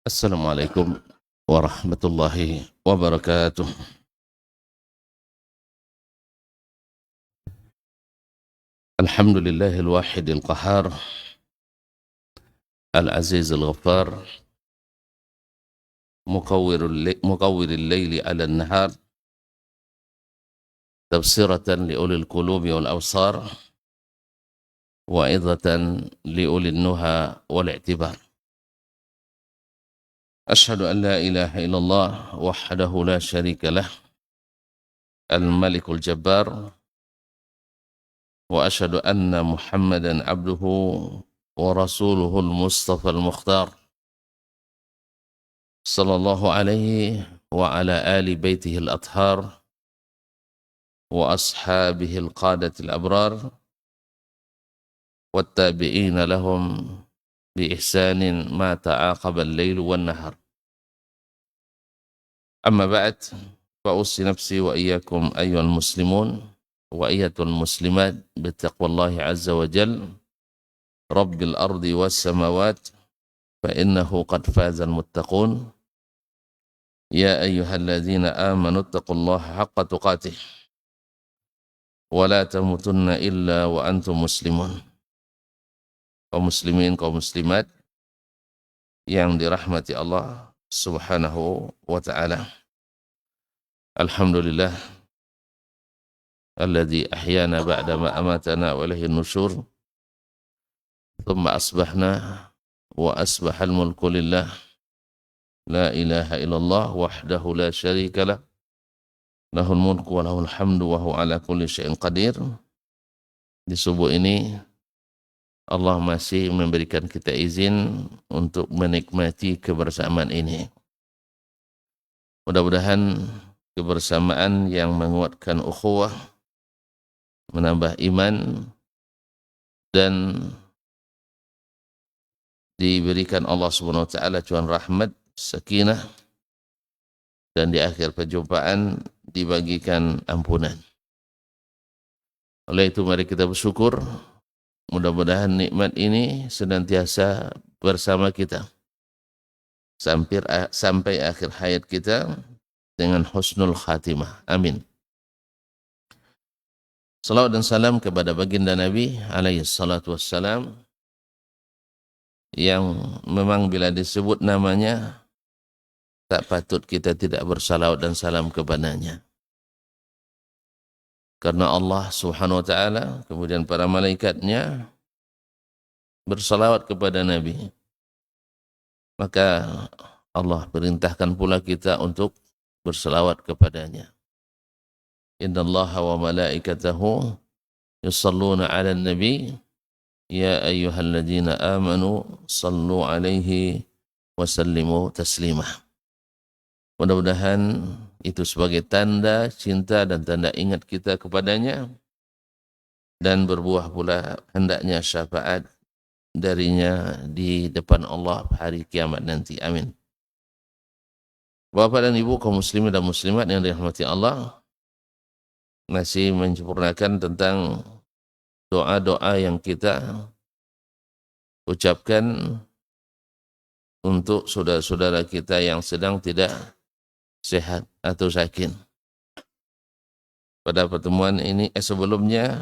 Assalamualaikum warahmatullahi wabarakatuh. Alhamdulillahil wahidil qahar, al-azizil ghaffar, mukawwiril layli 'alan nahar, tafsiratan li ulil qulubi wal absar, wa idhatan li ulil nuha wal i'tibar. Ashhadu an la ilaha illallah wahdahu la syarika lah, al-malikul jabbar, wa ashhadu anna Muhammadan abduhu wa rasuluhul mustafal mukhtar. Sallallahu alaihi wa ala ali baitihi al-athhar wa ashabihi al-qadatil abrar wattabi'ina lahum bi ihsanin ma ta'aqaba al-lail wan nahar. Amma ba'd, fa usi nafsi wa iyyakum ayyuhal muslimun wa iyyatul muslimat bi taqwallahi azza wa jalla rabbil ardi was samawat fa innahu qad fazal muttaqun. Ya ayyuhalladzina amanu taqullaha haqqa tuqatih wa la tamutunna illa wa antum muslimun. Kaum muslimin, kaum muslimat yang dirahmati Allah Subhanahu wa ta'ala. Alhamdulillah alladzi ahyana ba'da ma amatana wa ilaihin nusyur. Thumma asbahna wa asbahal mulku lillah. La ilaha illallah wahdahu la syarika lah. Lahul mulku wa lahul hamdu wa huwa ala kulli syai'in qadir. Di subuh ini Allah masih memberikan kita izin untuk menikmati kebersamaan ini. Mudah-mudahan kebersamaan yang menguatkan ukhuwah, menambah iman, dan diberikan Allah Subhanahu wa taala cuan rahmat, sakinah, dan di akhir perjumpaan dibagikan ampunan. Oleh itu mari kita bersyukur, mudah-mudahan nikmat ini senantiasa bersama kita sampai akhir hayat kita dengan husnul khatimah. Amin. Salawat dan salam kepada baginda Nabi alaihi salatu wassalam, yang memang bila disebut namanya tak patut kita tidak bersalawat dan salam kepadanya. Karena Allah Subhanahu wa taala kemudian para malaikatnya bersalawat kepada Nabi. Maka Allah perintahkan pula kita untuk bersalawat kepadanya. Innallaha wa malaikatahu yusalluna 'alan nabi ya ayyuhalladzina amanu sallu 'alaihi wa sallimu taslimah. Mudah-mudahan itu sebagai tanda cinta dan tanda ingat kita kepadanya, dan berbuah pula hendaknya syafaat darinya di depan Allah hari kiamat nanti. Amin. Bapak dan Ibu kaum muslimin dan muslimat yang dirahmati Allah, masih menyempurnakan tentang doa-doa yang kita ucapkan untuk saudara-saudara kita yang sedang tidak sehat atau sakit. Pada pertemuan ini sebelumnya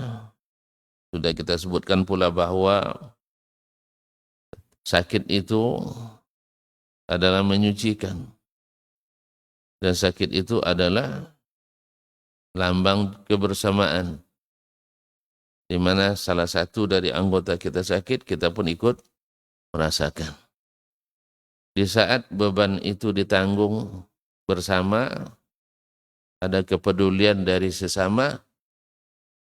sudah kita sebutkan pula bahwa sakit itu adalah menyucikan, dan sakit itu adalah lambang kebersamaan, di mana salah satu dari anggota kita sakit, kita pun ikut merasakan. Di saat beban itu ditanggung bersama, ada kepedulian dari sesama,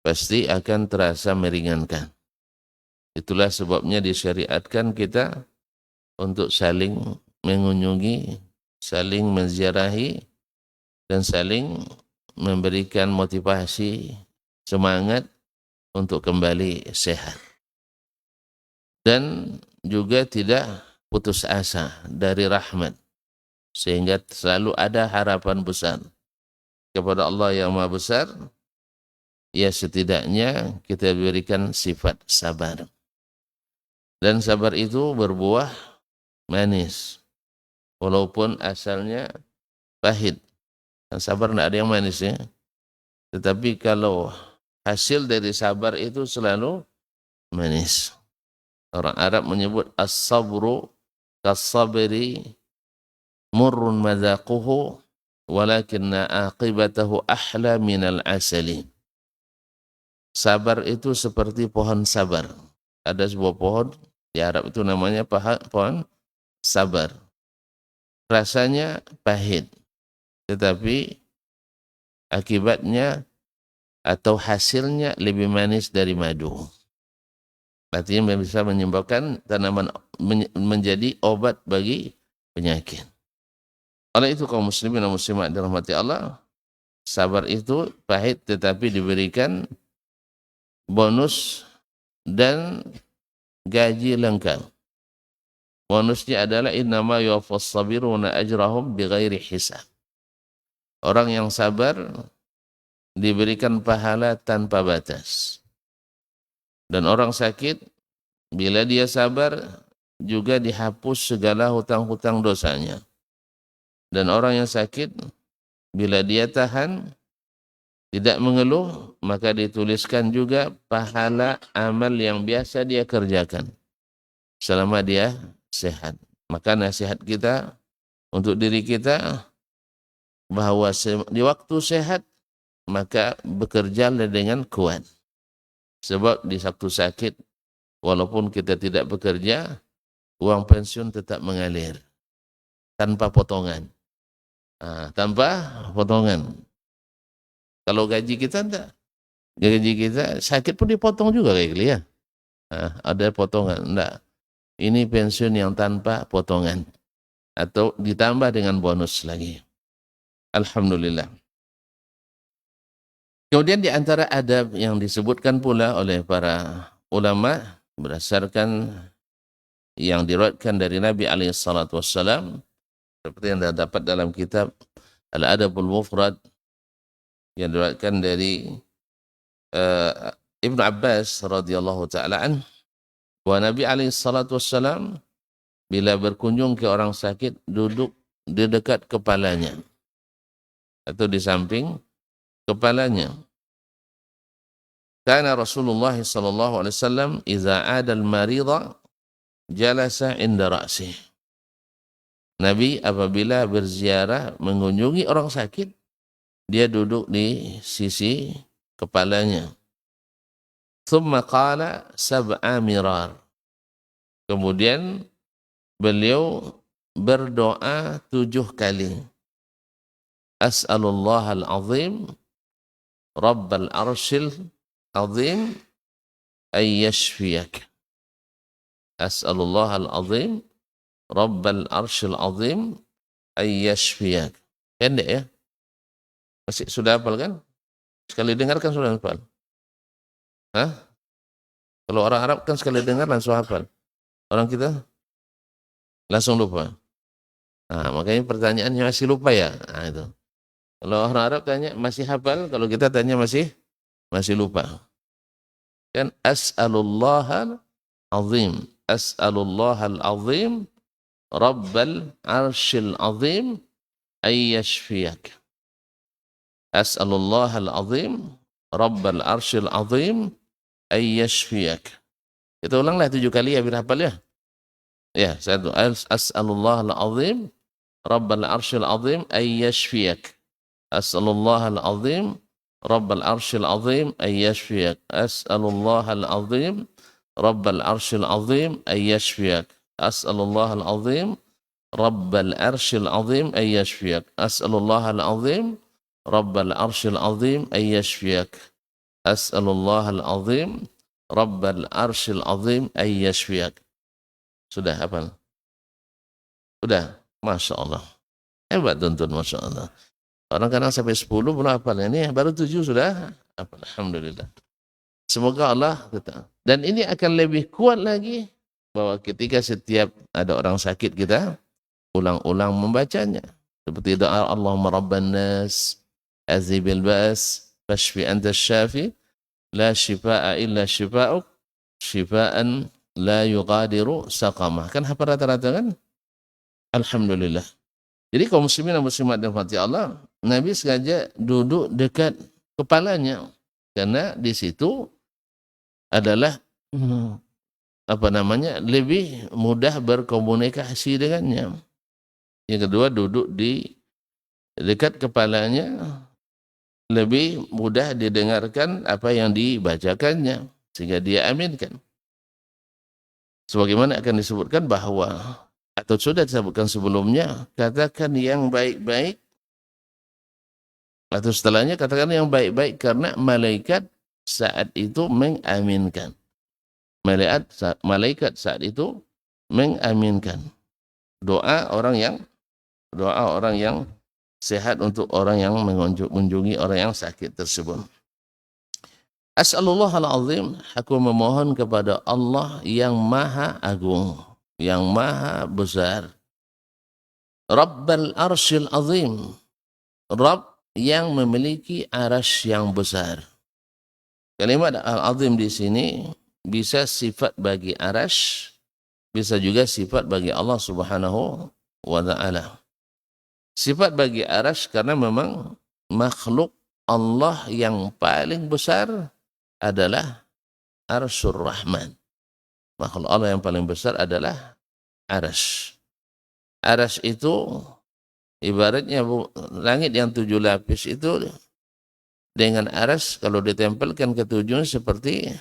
pasti akan terasa meringankan. Itulah sebabnya disyariatkan kita untuk saling mengunjungi, saling menziarahi, dan saling memberikan motivasi, semangat untuk kembali sehat. Dan juga tidak putus asa dari rahmat, sehingga selalu ada harapan besar kepada Allah yang Maha Besar. Ya setidaknya kita berikan sifat sabar, dan sabar itu berbuah manis. walaupun asalnya pahit. Dan sabar tidak ada yang manis ya. Tetapi kalau hasil dari sabar itu selalu manis. Orang Arab menyebut as-sabru kas-sabri murrun madzaquhu walakinna aqibatahu ahla minal asali. Sabar itu seperti pohon sabar. Ada sebuah pohon di Arab itu namanya pohon sabar. Rasanya pahit, tetapi akibatnya atau hasilnya lebih manis dari madu. Artinya bisa menyebabkan tanaman menjadi obat bagi penyakit. Oleh itu kaum muslimin dan muslimat dirahmati Allah, sabar itu pahit tetapi diberikan bonus dan gaji lengkap. Bonusnya adalah innama yuwaffas sabiruna ajrahum bighairi hisab. Orang yang sabar diberikan pahala tanpa batas. Dan orang sakit bila dia sabar juga dihapus segala hutang-hutang dosanya. Dan orang yang sakit bila dia tahan tidak mengeluh, maka dituliskan juga pahala amal yang biasa dia kerjakan selama dia sehat. Maka nasihat kita untuk diri kita bahwa di waktu sehat maka bekerjalah dengan kuat. Sebab di waktu sakit walaupun kita tidak bekerja, uang pensiun tetap mengalir tanpa potongan. Tanpa potongan. Kalau gaji kita enggak, gaji kita sakit pun dipotong juga kayak gitu ya. Ada potongan, enggak. Ini pensiun yang tanpa potongan atau ditambah dengan bonus lagi. Alhamdulillah. Kemudian di antara adab yang disebutkan pula oleh para ulama berdasarkan yang diriwayatkan dari Nabi SAW seperti yang dapat dalam kitab Al-Adabul Mufrad yang diriwayatkan dari Ibnu Abbas radhiyallahu taala an, bahwa Nabi SAW bila berkunjung ke orang sakit duduk di dekat kepalanya atau di samping kepalanya. Kana Rasulullah sallallahu alaihi wasallam idza ada al-marida jalasa inda ra'sih. Nabi apabila berziarah mengunjungi orang sakit, dia duduk di sisi kepalanya. Thumma qala sab'a mirar. Kemudian beliau berdoa 7 kali. As'alullah al-azim Rabbal arshil azim ay yashfiyak. As'alullah al-azim Rabbal arshil azim ay yashfiyak. Pendek ya? Masih sudah hafal kan? Sekali dengar kan sudah hafal. Kalau orang Arab kan sekali dengar langsung hafal. Orang kita langsung lupa. Makanya pertanyaannya masih lupa ya? Itu. Kalau orang Arab tanya masih hafal, kalau kita tanya masih lupa. Kan as'alullahal azim. As'alullahal azim Rabbal arshil azim ay yashfiyak. As'alullahal azim Rabbal arshil azim ay yashfiyak. Kita ulanglah 7 kali ya biar hafal ya. Ya, satu. As'alullahal azim Rabbal arshil azim ay yashfiyak. As'alullah al-azim Rabbal arshil azim ay yashfiyak. As'alullah al-azim Rabbal arshil azim ay yashfiyak. As'alullah al-azim Rabbal arshil azim ay yashfiyak. As'alullah al-azim Rabbal arshil azim ay yashfiyak. As'alullah al-azim Rabbal arshil azim ay yashfiyak. Sudah hafal? Sudah? Masya Allah. Hebat tuntun, Masya Allah. Orang kadang sampai 10 belum hafal. Ini baru 7 sudah. Alhamdulillah. Semoga Allah tetap. Dan ini akan lebih kuat lagi bahwa ketika setiap ada orang sakit kita ulang-ulang membacanya. Seperti doa Allahumma rabban nas azibil ba's fashfi anta syafi la shifaa'a illa shifaa'uk shifaa'an la yughadiru saqamah. Kan hafal rata-rata kan? Alhamdulillah. Jadi kaum muslimin dan muslimat dan dirahmati Allah, Nabi sengaja duduk dekat kepalanya karena di situ adalah lebih mudah berkomunikasi dengannya. Yang kedua, duduk di dekat kepalanya lebih mudah didengarkan apa yang dibacakannya sehingga dia aminkan. Sebagaimana akan disebutkan bahwa atau sudah disebutkan sebelumnya, katakan yang baik-baik atau setelahnya katakan yang baik-baik karena malaikat saat itu mengaminkan. Malaikat saat itu mengaminkan doa orang yang sehat untuk orang yang mengunjungi orang yang sakit tersebut. As'alullah al-azim, aku memohon kepada Allah yang maha agung, yang maha besar. Rabbal arsyil azim, Rabb yang memiliki arasy yang besar. Kalimat al-azim di sini bisa sifat bagi arasy, bisa juga sifat bagi Allah Subhanahu wa ta'ala. Sifat bagi arasy karena memang makhluk Allah yang paling besar adalah Arsyur Rahman. Makhluk Allah yang paling besar adalah arasy. Arasy itu ibaratnya langit yang 7 lapis itu dengan arasy kalau ditempelkan ke 7 seperti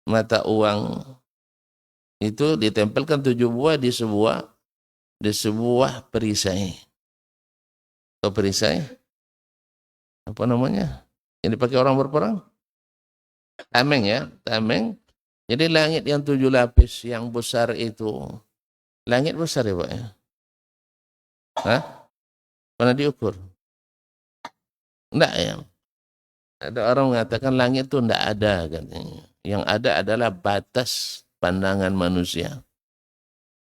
mata uang itu ditempelkan 7 buah di sebuah perisai. Atau perisai apa namanya? Yang dipakai orang berperang? Tameng ya, tameng. Jadi langit yang 7 lapis yang besar itu, langit besar ya Pak ya? Hah? Pernah diukur? Enggak ya? Ada orang mengatakan langit itu enggak ada katanya. Yang ada adalah batas pandangan manusia.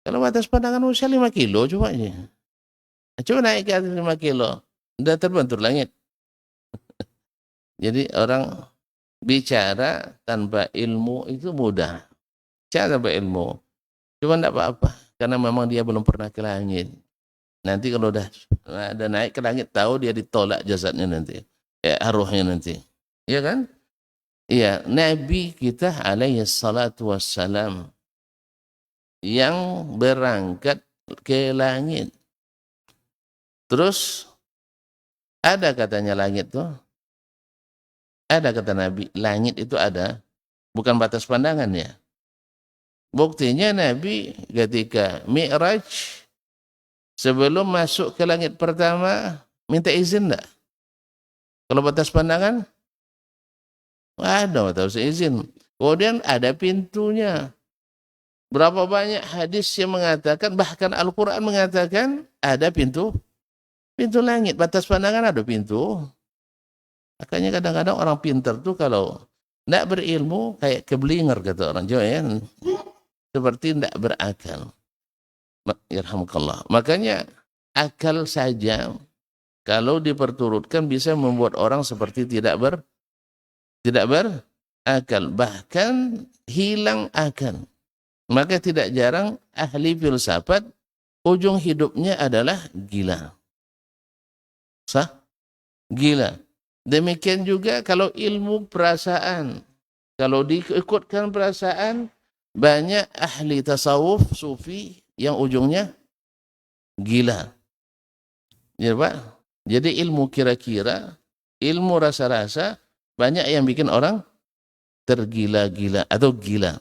Kalau batas pandangan manusia 5 kilo coba aja. Coba naik ke atas 5 kilo, udah terbentur langit. Jadi orang bicara tanpa ilmu itu mudah. Bicara tanpa ilmu. Cuma enggak apa-apa. Karena memang dia belum pernah ke langit. Nanti kalau udah ada naik ke langit, tahu dia ditolak jasadnya nanti. Arwahnya nanti. Iya kan? Iya. Nabi kita alaihi salatu wassalam yang berangkat ke langit. Terus ada katanya langit tuh. Ada kata Nabi, langit itu ada, bukan batas pandangan ya. Buktinya Nabi ketika Mi'raj, sebelum masuk ke langit pertama, minta izin enggak? Kalau batas pandangan, ada batas izin. Kemudian ada pintunya. Berapa banyak hadis yang mengatakan, bahkan Al-Quran mengatakan, ada pintu langit, batas pandangan ada pintu. Makanya kadang-kadang orang pintar tuh kalau tidak berilmu kayak keblinger kata orang Jawa ya, seperti tidak berakal. Yarhamukallah. Makanya akal saja kalau diperturutkan bisa membuat orang seperti tidak berakal, bahkan hilang akal. Maka tidak jarang ahli filsafat ujung hidupnya adalah gila. Sah? Gila. Demikian juga kalau ilmu perasaan. Kalau diikutkan perasaan, banyak ahli tasawuf, sufi yang ujungnya gila. Ya Pak? Jadi ilmu kira-kira, ilmu rasa-rasa, banyak yang bikin orang tergila-gila atau gila.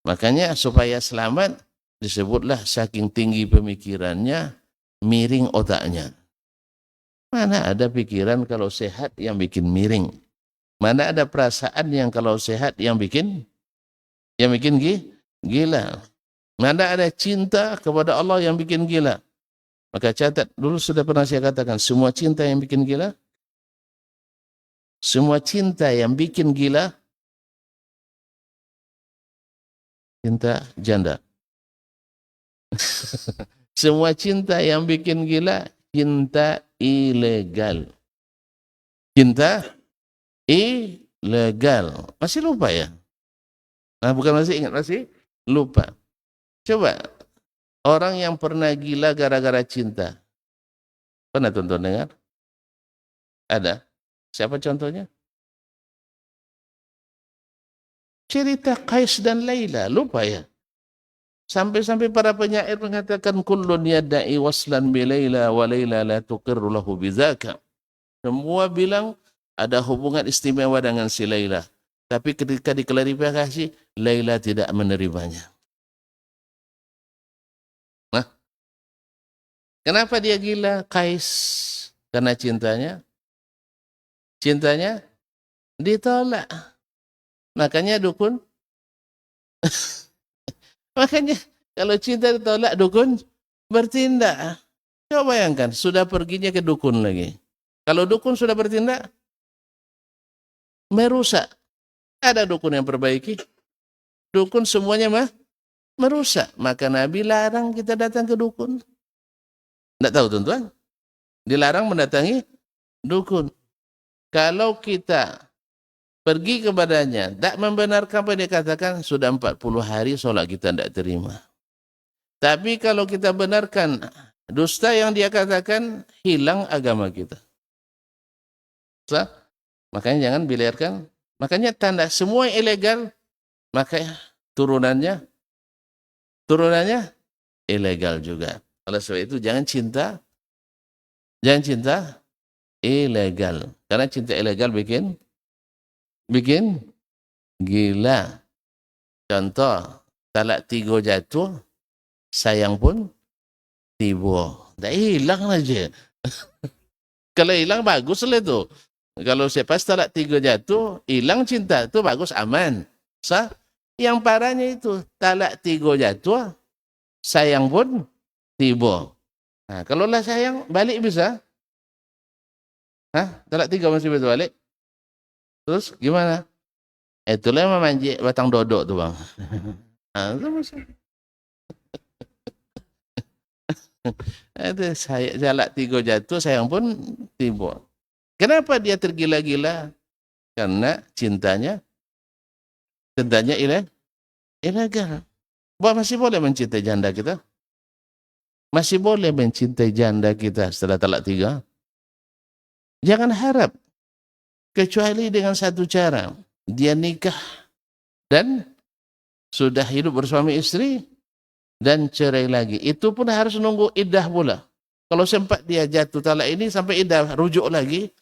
Makanya supaya selamat, disebutlah saking tinggi pemikirannya, miring otaknya. Mana ada pikiran kalau sehat yang bikin miring? Mana ada perasaan yang kalau sehat yang bikin gila? Mana ada cinta kepada Allah yang bikin gila? Maka catat, dulu sudah pernah saya katakan, semua cinta yang bikin gila, semua cinta yang bikin gila, cinta janda. Semua cinta yang bikin gila, cinta ilegal. Cinta ilegal. Masih lupa ya? Nah, bukan masih ingat, masih lupa. Coba Orang yang pernah gila gara-gara cinta. Pernah tonton dengar? Ada? Siapa contohnya? Cerita Qais dan Laila. Lupa ya? Sampai-sampai para penyair mengatakan kullun yadda'i waslan bi Laila wa Laila la tuqirru lahu bidzaka. Semua bilang ada hubungan istimewa dengan si Laila. Tapi ketika diklarifikasi, Laila tidak menerimanya. Nah, kenapa dia gila? Qais. Karena cintanya ditolak. Makanya dukun. Makanya kalau cinta ditolak, dukun bertindak. Coba bayangkan, sudah perginya ke dukun lagi. Kalau dukun sudah bertindak, merusak. Ada dukun yang perbaiki. Dukun semuanya merusak. Maka Nabi larang kita datang ke dukun. Tidak tahu tuan-tuan? Dilarang mendatangi dukun. Kalau kita pergi kepadanya, tak membenarkan apa yang dia katakan, sudah 40 hari sholat kita tidak terima. Tapi kalau kita benarkan dusta yang dia katakan, hilang agama kita. Makanya jangan biarkan. Makanya tanda semua yang ilegal, makanya turunannya ilegal juga. Oleh sebab itu jangan cinta ilegal. Karena cinta ilegal bikin gila. Contoh, talak 3 jatuh, sayang pun tiba. Dah hilang aja. Kalau hilang bagus lah itu. Kalau pas talak 3 jatuh, hilang cinta, itu bagus, aman. Yang parahnya itu, talak 3 jatuh, sayang pun tiba. Nah, kalau lah sayang, balik bisa? Talak 3 masih bisa balik? Terus gimana? Itulah yang memanjik batang dodok tu bang. Itu masih. Itu talak 3 jatuh, sayang pun tiba. Kenapa dia tergila-gila? Karena cintanya ilegal. Masih boleh mencintai janda kita? Masih boleh mencintai janda kita setelah talak 3? Jangan harap. Kecuali dengan satu cara. Dia nikah dan sudah hidup bersama istri dan cerai lagi. Itu pun harus nunggu iddah pula. Kalau sempat dia jatuh talak ini sampai iddah, rujuk lagi.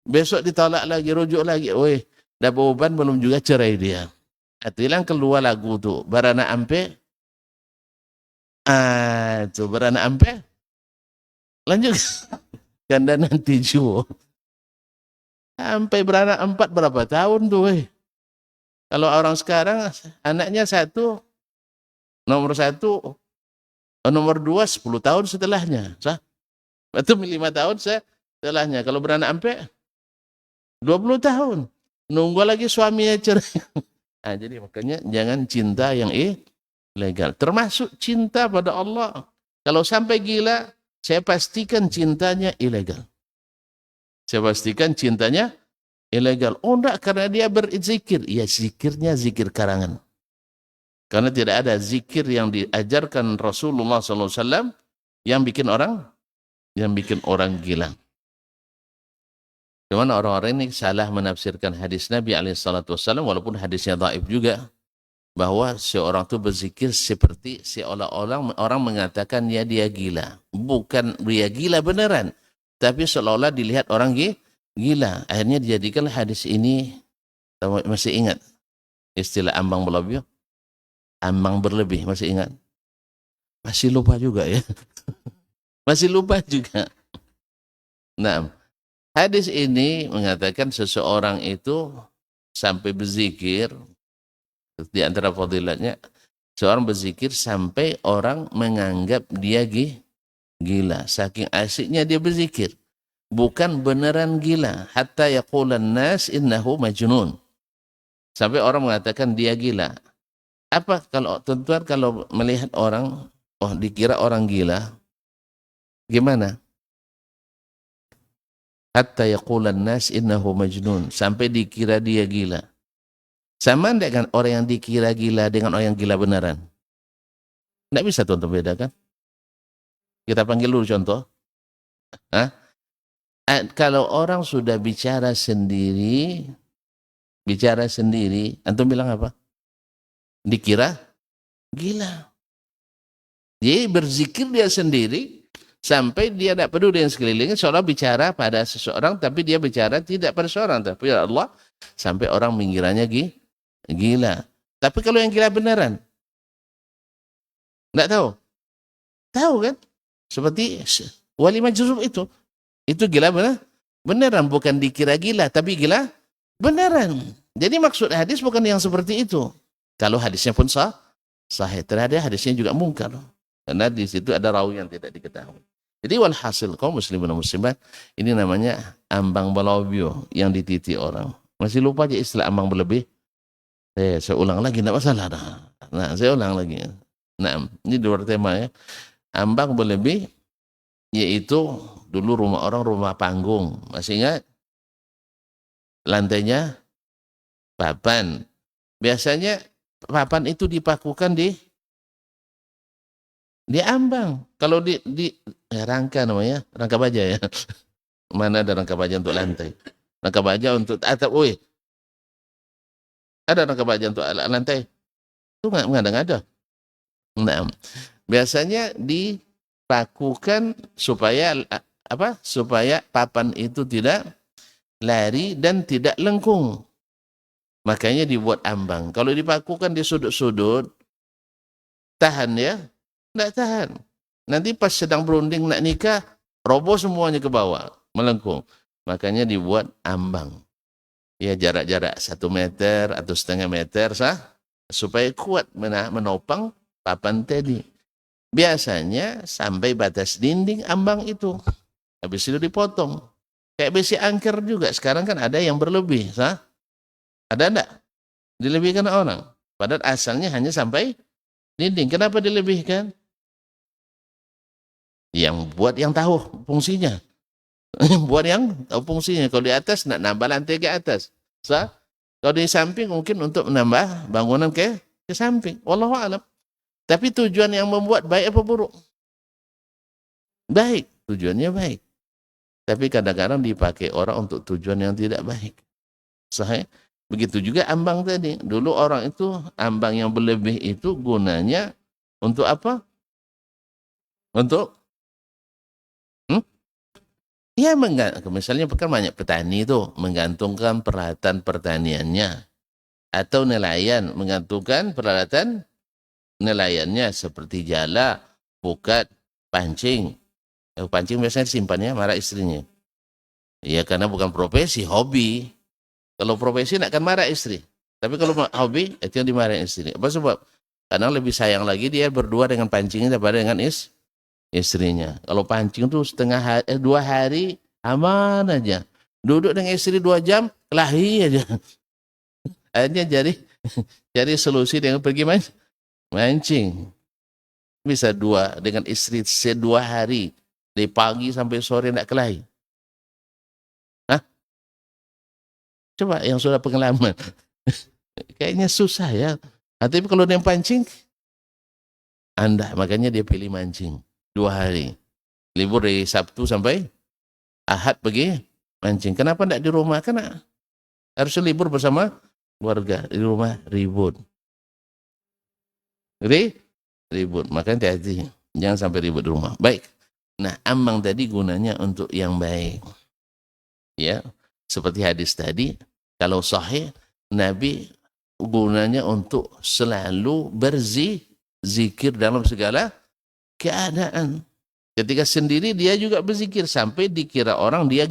Besok ditolak lagi, rujuk lagi. Dah beban belum juga cerai dia. Itu yang keluar lagu tu. Barana ampe. Itu barana ampe. Lanjut. Ganda nanti juga. Sampai beranak 4 berapa tahun tuh. Kalau orang sekarang anaknya 1, nomor 1, nomor 2 10 tahun setelahnya. Itu 5 tahun setelahnya. Kalau beranak ampe 20 tahun. Nunggu lagi suaminya cerai. Jadi makanya jangan cinta yang ilegal. Termasuk cinta pada Allah. Kalau sampai gila, saya pastikan cintanya ilegal. Saya pastikan cintanya ilegal. Enggak, karena dia berzikir. Ya zikirnya zikir karangan. Karena tidak ada zikir yang diajarkan Rasulullah SAW yang bikin orang gila. Cuman orang-orang ini salah menafsirkan hadis Nabi SAW, walaupun hadisnya dhaif juga, bahwa seorang itu berzikir seperti seolah-olah orang mengatakan ya dia gila. Bukan dia gila beneran, tapi seolah-olah dilihat orang gila. Akhirnya dijadikan hadis ini, masih ingat istilah ambang berlebih? Ambang berlebih, masih ingat? Masih lupa juga ya. Masih lupa juga. Nah, hadis ini mengatakan seseorang itu sampai berzikir, di antara fadilatnya, seorang berzikir sampai orang menganggap dia gila. Saking asiknya dia berzikir. Bukan beneran gila. Hatta yaqulan nas innahu majnun. Sampai orang mengatakan dia gila. Apa kalau tuan-tuan kalau melihat orang, dikira orang gila, gimana? Hatta yaqulan nas innahu majnun. Sampai dikira dia gila. Sama dengan orang yang dikira gila dengan orang yang gila beneran? Tidak bisa tuan-tuan bedakan. Kita panggil dulu contoh. Hah? Kalau orang sudah bicara sendiri, antum bilang apa? Dikira gila. Jadi berzikir dia sendiri, sampai dia tidak peduli dengan sekelilingnya, seolah bicara pada seseorang, tapi dia bicara tidak pada seorang, tapi ya Allah, sampai orang mengiranya gila. Tapi kalau yang gila beneran, tidak tahu. Tahu kan? Seperti wali majzub itu gila beneran, bukan dikira gila, tapi gila beneran. Jadi maksud hadis bukan yang seperti itu. Kalau hadisnya pun sahih, terhadap hadisnya juga mungkar. Karena di situ ada rawi yang tidak diketahui. Jadi walhasil kaum muslimin dan muslimat, ini namanya ambang balawio yang dititi orang. Masih lupa aja istilah ambang berlebih? Saya ulang lagi, tidak masalah. Nah, saya ulang lagi. Nah, ini dua tema ya. Ambang berlebih, yaitu dulu rumah orang rumah panggung. Masih ingat? Lantainya papan. Biasanya papan itu dipakukan di ambang. Kalau di rangka namanya, rangka baja ya. Mana ada rangka baja untuk lantai? Rangka baja untuk atap. Woi, ada rangka baja untuk lantai? Itu nggak ada. Nah, biasanya dipakukan supaya apa? Supaya papan itu tidak lari dan tidak lengkung. Makanya dibuat ambang. Kalau dipakukan di sudut-sudut, tahan ya? Tidak tahan. Nanti pas sedang berunding nak nikah, roboh semuanya ke bawah, melengkung. Makanya dibuat ambang. Ya jarak-jarak 1 meter atau setengah meter supaya kuat menopang papan tadi. Biasanya sampai batas dinding ambang itu. Habis itu dipotong. Kayak besi angker juga. Sekarang kan ada yang berlebih. Ada enggak? Dilebihkan orang. Padahal asalnya hanya sampai dinding. Kenapa dilebihkan? Yang buat yang tahu fungsinya. Buat yang tahu fungsinya. Kalau di atas, nak nambah lantai ke atas. Kalau di samping mungkin untuk menambah bangunan ke samping. Wallahu a'lam. Tapi tujuan yang membuat baik apa buruk? Baik. Tujuannya baik. Tapi kadang-kadang dipakai orang untuk tujuan yang tidak baik. Sahih. Begitu juga ambang tadi. Dulu orang itu, ambang yang berlebih itu gunanya untuk apa? Untuk ya misalnya kan banyak petani itu menggantungkan peralatan pertaniannya, atau nelayan menggantungkan peralatan nelayannya seperti jala, pukat, pancing. Pancing biasanya disimpannya marah istrinya. Ya karena bukan profesi, hobi. Kalau profesi nak akan marah istri. Tapi kalau hobi itu yang dimarahin istri. Apa sebab? Karena lebih sayang lagi dia berdua dengan pancingnya daripada dengan istrinya. Kalau pancing tuh 2 hari aman aja. Duduk dengan istri 2 jam, kelahi aja. Akhirnya cari solusi dengan pergi mancing. Bisa dengan istri 2 hari. Dari pagi sampai sore tidak kelahi. Hah? Coba yang sudah pengalaman. Kayaknya susah ya. Tapi kalau dia pancing, makanya dia pilih mancing. 2 hari. Libur dari Sabtu sampai Ahad pergi mancing. Kenapa tidak di rumah? Karena harus libur bersama keluarga. Di rumah ribut. Ribut. Makanya hati-hati. Jangan sampai ribut di rumah. Baik. Nah, ambang tadi gunanya untuk yang baik. Ya, seperti hadis tadi, kalau sahih, Nabi gunanya untuk selalu berzikir dalam segala keadaan. Ketika sendiri dia juga berzikir sampai dikira orang dia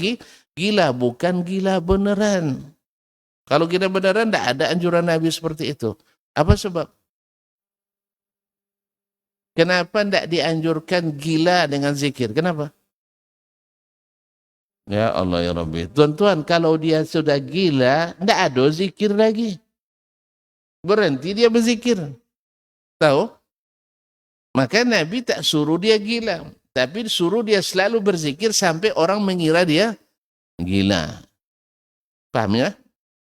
gila, bukan gila beneran. Kalau gila beneran tidak ada anjuran Nabi seperti itu. Apa sebab? Kenapa tidak dianjurkan gila dengan zikir? Kenapa? Ya Allah ya Rabbi. Tuan-tuan, kalau dia sudah gila, tidak ada zikir lagi. Berhenti dia berzikir. Tahu? Maka Nabi tak suruh dia gila. Tapi suruh dia selalu berzikir sampai orang mengira dia gila. Paham ya?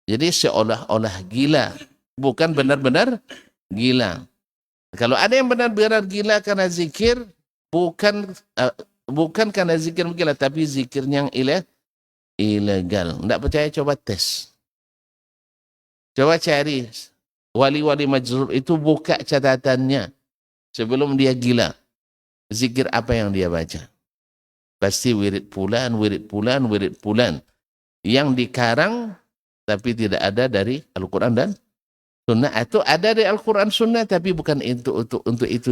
Jadi seolah-olah gila. Bukan benar-benar gila. Kalau ada yang benar-benar gila karena zikir, bukan bukan karena zikir gila, tapi zikirnya yang ilegal. Tidak percaya, coba tes. Coba cari wali-wali majrur itu, buka catatannya sebelum dia gila. Zikir apa yang dia baca? Pasti wirid pulan, wirid pulan, wirid pulan. Yang dikarang tapi tidak ada dari Al-Quran dan Sunnah. Atau ada dari Al-Quran Sunnah tapi bukan untuk itu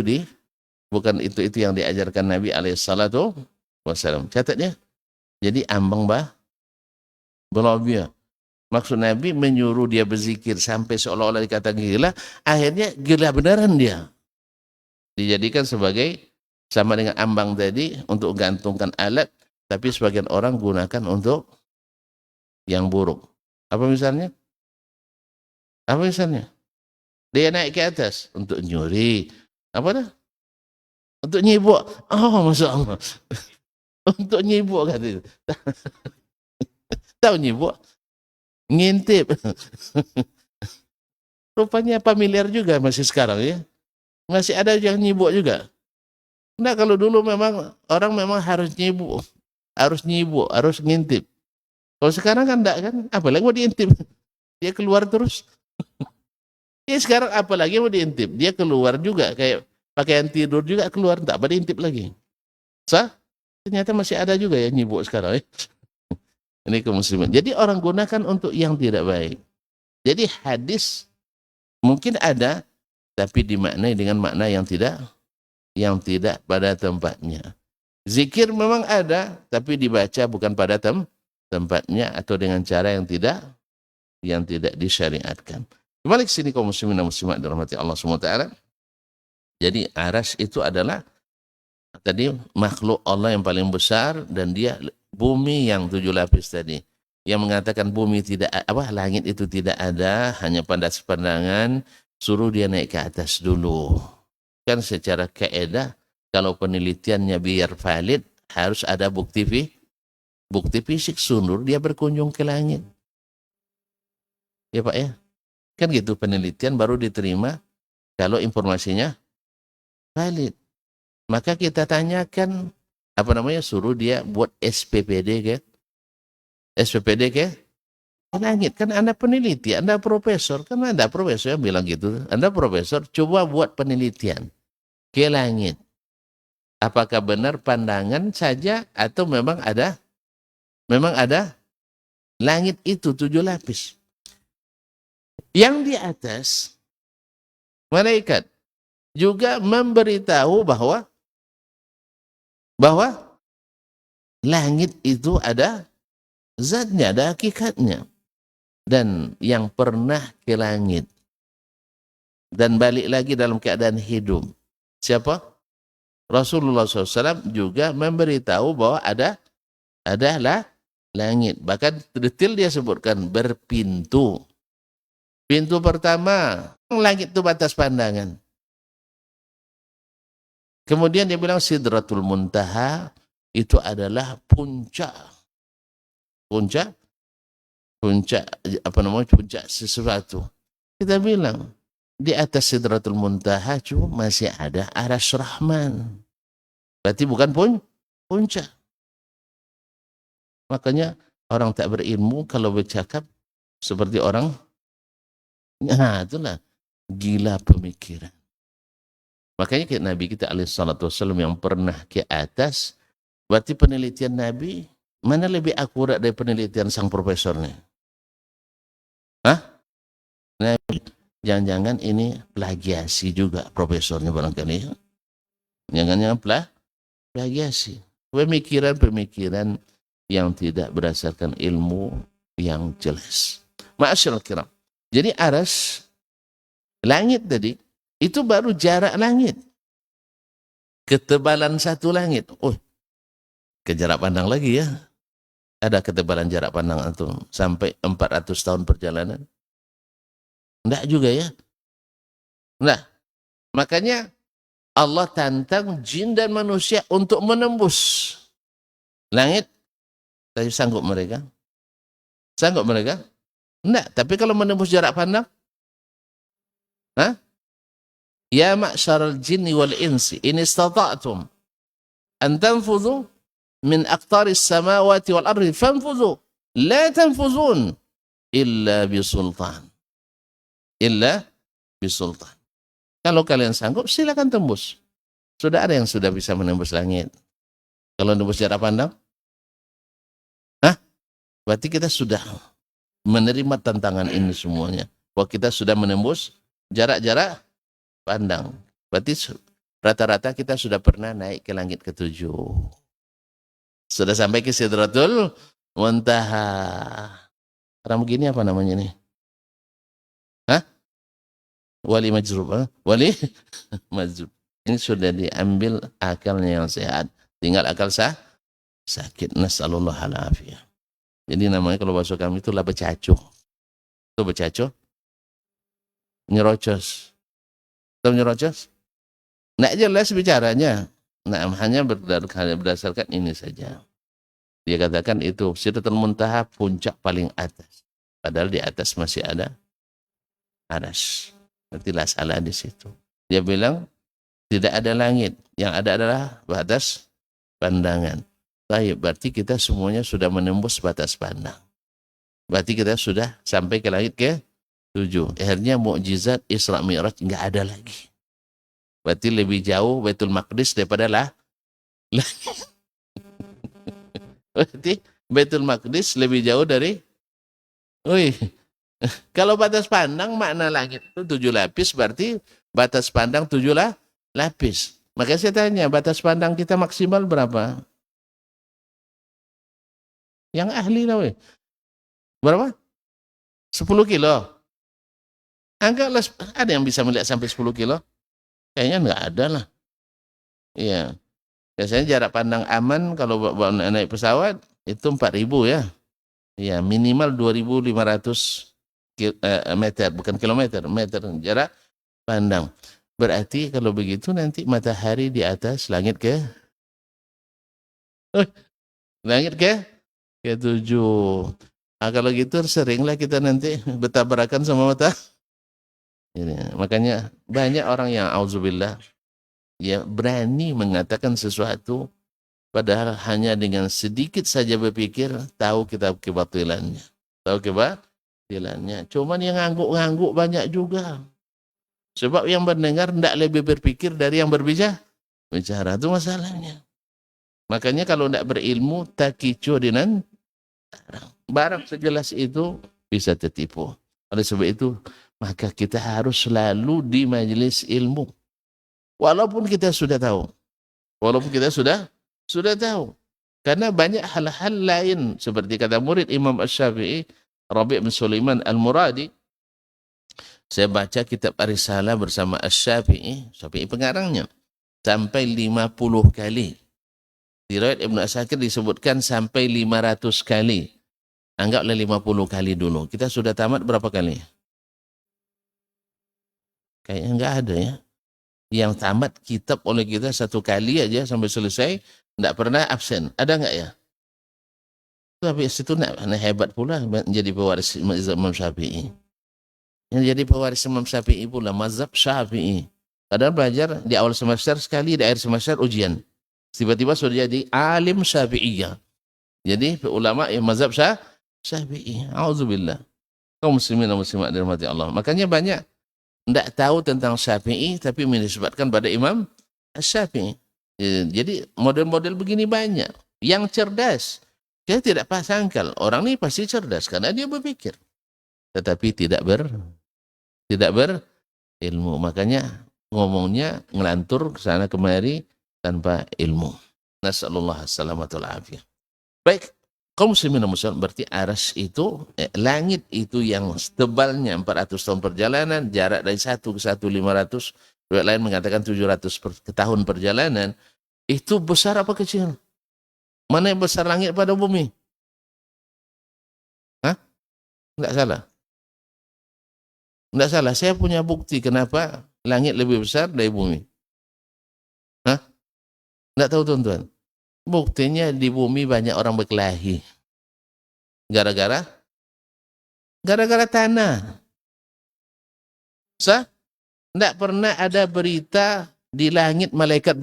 bukan itu yang diajarkan Nabi alaihissalatu wassalam. Catatnya. Jadi ambang berlebih. Maksud Nabi menyuruh dia berzikir sampai seolah-olah dikata gila, akhirnya gila beneran dia. Dijadikan sebagai sama dengan ambang tadi untuk gantungkan alat, tapi sebagian orang gunakan untuk yang buruk. Apa misalnya? Apa misalnya? Dia naik ke atas untuk nyuri. Apa dah? Untuk nyibuk. Oh, Masya Allah. Untuk nyibuk kata itu. Tahu nyibuk? Ngintip. Rupanya familiar juga masih sekarang ya. Masih ada yang nyibuk juga. Nah, kalau dulu memang orang memang harus nyibuk, harus ngintip. Kalau sekarang kan enggak kan, apalagi mau diintip, dia keluar terus. Ya sekarang apalagi mau diintip, dia keluar juga kayak pakaian tidur juga keluar, enggak apa diintip lagi. Ternyata masih ada juga yang nyibuk sekarang ya. Ini kaum muslimin. Jadi orang gunakan untuk yang tidak baik. Jadi hadis mungkin ada, tapi dimaknai dengan makna yang tidak pada tempatnya. Zikir memang ada, tapi dibaca bukan pada tempatnya atau dengan cara yang tidak disyariatkan. Kembali ke sini kaum muslimin dan muslimat dirahmati Allah SWT. Jadi arsy itu adalah tadi makhluk Allah yang paling besar, dan dia bumi yang 7 lapis tadi. Yang mengatakan bumi tidak langit itu tidak ada, hanya pandas pandangan, suruh dia naik ke atas dulu. Kan secara kaidah kalau penelitiannya biar valid harus ada bukti fisik, sundur dia berkunjung ke langit. Ya Pak ya? Kan gitu, penelitian baru diterima kalau informasinya valid. Maka kita tanyakan suruh dia buat SPPD ke langit. Kan Anda peneliti, Anda profesor, kan Anda profesor yang bilang gitu. Anda profesor, coba buat penelitian ke langit. Apakah benar pandangan saja atau memang ada langit itu 7 lapis. Yang di atas malaikat juga memberitahu bahwa langit itu ada zatnya, ada hakikatnya. Dan yang pernah ke langit dan balik lagi dalam keadaan hidup, siapa? Rasulullah SAW juga memberitahu bahwa adalah langit. Bahkan detail dia sebutkan berpintu. Pintu pertama, langit itu batas pandangan. Kemudian dia bilang Sidratul Muntaha itu adalah puncak sesuatu. Kita bilang di atas Sidratul Muntaha masih ada Arsy Rahman. Berarti bukan puncak. Makanya orang tak berilmu kalau bercakap seperti orang, nah itulah gila pemikiran. Makanya Nabi kita alaihissalatu wassalam yang pernah ke atas, berarti penelitian Nabi mana lebih akurat dari penelitian sang profesornya? Nabi, jangan-jangan ini plagiasi juga profesornya barangkali. Jangan-jangan plagiasi. Pemikiran-pemikiran yang tidak berdasarkan ilmu yang jelas. Ma'asyiral kiram. Jadi arsy langit tadi itu baru jarak langit. Ketebalan satu langit. Oh, ke jarak pandang lagi ya. Ada ketebalan jarak pandang antum sampai 400 tahun perjalanan. Enggak juga ya. Nah, makanya Allah tantang jin dan manusia untuk menembus langit. Tapi sanggup mereka? Sanggup mereka? Enggak, tapi kalau menembus jarak pandang? Ya ma'syaral jinni wal insi in istata'tum an tanfudhu min aqtaris samawati wal ardi fanfudhu la tanfuzun illa bisultan. Illa bisultan. Kalau kalian sanggup, silakan tembus. Sudah ada yang sudah bisa menembus langit. Kalau menembus jarak pandang, berarti kita sudah menerima tantangan ini semuanya. Bahwa kita sudah menembus jarak-jarak pandang. Berarti rata-rata kita sudah pernah naik ke langit ke-7. Sudah sampai ke Sidratul Muntaha. Orang begini apa namanya nih? Wali majrub. Wali majrub. Ini sudah diambil akalnya yang sehat. Tinggal akal sakit. Nasallallahu alafiyah. Jadi namanya kalau bahasa kami itu lah becaco. Itu becaco. Nyerocos. Tahu nyerocos? Nggak jelas bicaranya. Nah, hanya berdasarkan ini saja. Dia katakan itu Sidratul Muntaha puncak paling atas. Padahal di atas masih ada arsy. Berartilah salah di situ. Dia bilang tidak ada langit, yang ada adalah batas pandangan. Baik, berarti kita semuanya sudah menembus batas pandang. Berarti kita sudah sampai ke langit ke-7. Akhirnya mukjizat Isra Mi'raj nggak ada lagi. Berarti lebih jauh Baitul Maqdis daripada berarti Baitul Maqdis lebih jauh dari. Kalau batas pandang makna langit itu 7 lapis, berarti batas pandang 7 lapis. Makanya saya tanya, batas pandang kita maksimal berapa? Yang ahli lah weh. Berapa? 10 kilo. Anggaplah ada yang bisa melihat sampai 10 kilo? Kayaknya enggak ada lah. Iya. Biasanya jarak pandang aman kalau naik pesawat itu 4.000 ya. Iya, minimal 2.500 meter, bukan kilometer, meter jarak pandang. Berarti kalau begitu nanti matahari di atas langit langit ke-7. Nah, kalau gitu seringlah kita nanti bertabrakan sama ini. Makanya banyak orang yang auzubillah ya berani mengatakan sesuatu padahal hanya dengan sedikit saja berpikir tahu kita kebatilannya. Tahu kebatilannya. Cuman yang ngangguk-ngangguk banyak juga. Sebab yang mendengar tidak lebih berpikir dari yang berbicara. Itu masalahnya. Makanya kalau tidak berilmu, takicu dengan barang sejelas itu bisa tertipu. Oleh sebab itu, maka kita harus selalu di majelis ilmu. Walaupun kita sudah tahu. Walaupun kita sudah tahu. Karena banyak hal-hal lain. Seperti kata murid Imam Asy-Syafi'i, Rabi' bin Sulaiman Al-Muradi. Saya baca kitab Ar-Risalah bersama Asy-Syafi'i, Syafi'i pengarangnya, sampai 50 kali. Di riwayat Ibnu Asakir disebutkan sampai 500 kali. Anggaplah 50 kali dulu. Kita sudah tamat berapa kali? Kayaknya enggak ada ya. Yang tamat kitab oleh kita 1 kali aja sampai selesai, enggak pernah absen. Ada enggak ya? Tapi itu hebat pula menjadi pewaris Imam Syafi'i. Yang jadi pewaris Imam Syafi'i pula mazhab Syafi'i. Padahal belajar di awal semester sekali, di akhir semester ujian. Tiba-tiba sudah jadi alim Syafi'iyah. Jadi ulama yang mazhab Syafi'i. Auzubillah. Kaum muslimin dan muslimat dirahmati Allah. Makanya banyak tidak tahu tentang Syafi'i tapi menisbatkan pada Imam Syafi'i. Jadi model-model begini banyak. Yang cerdas. Saya tidak sangkal. Orang ini pasti cerdas karena dia berpikir. Tetapi tidak berilmu. Makanya ngomongnya ngelantur ke sana kemari tanpa ilmu. Nasallallahu alaihi wasallam. Baik, kaum muslimin dan muslimat, berarti arsy itu langit itu yang tebalnya 400 tahun perjalanan, jarak dari 1 ke 1 500, riwayat lain mengatakan 700 tahun perjalanan. Itu besar apa kecil? Mana yang besar, langit pada bumi? Hah? Enggak salah. Enggak salah, saya punya bukti kenapa langit lebih besar dari bumi. Hah? Enggak tahu tuan-tuan. Buktinya di bumi banyak orang berkelahi. Gara-gara tanah. Enggak pernah ada berita di langit malaikat